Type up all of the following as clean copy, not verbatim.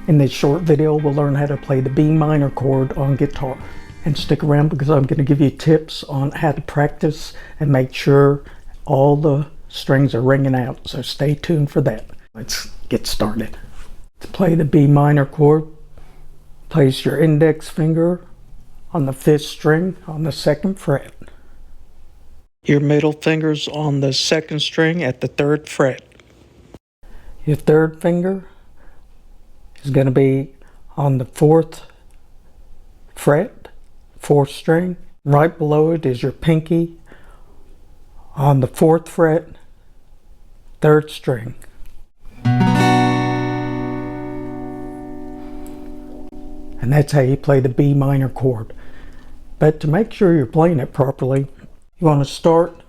In this short video, we'll learn how to play the B minor chord on guitar. And stick around because I'm going to give you tips on how to practice and make sure all the strings are ringing out. So stay tuned for that. Let's get started. To play the B minor chord, place your index finger on the 5th string on the 2nd fret. Your middle finger's on the 2nd string at the 3rd fret. Your 3rd finger is going to be on the 4th fret, 4th string. Right below it is your pinky on the 4th fret, 3rd string. And that's how you play the B minor chord. But to make sure you're playing it properly, you want to start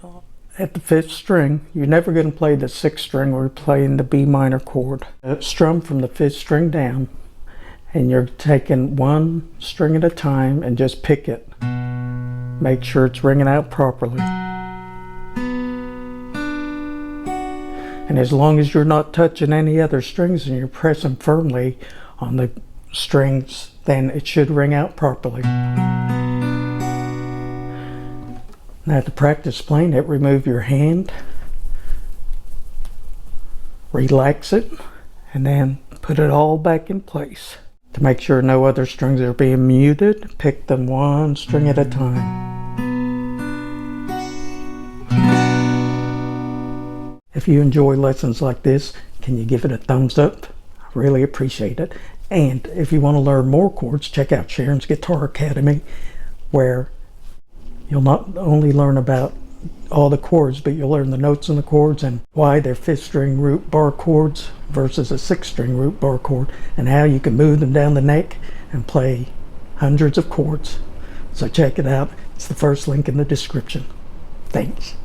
at the 5th string. You're never going to play the 6th string or you're playing the B minor chord. Strum from the 5th string down, and you're taking one string at a time and just pick it. Make sure it's ringing out properly. And as long as you're not touching any other strings and you're pressing firmly on the strings, then it should ring out properly. Now to practice playing it, remove your hand, relax it, and then put it all back in place. To make sure no other strings are being muted, pick them one string at a time. If you enjoy lessons like this, can you give it a thumbs up? I really appreciate it. And if you want to learn more chords, check out Sharon's Guitar Academy, where you'll not only learn about all the chords, but you'll learn the notes in the chords and why they're 5th string root bar chords versus a 6th string root bar chord, and how you can move them down the neck and play hundreds of chords. So check it out. It's the first link in the description. Thanks.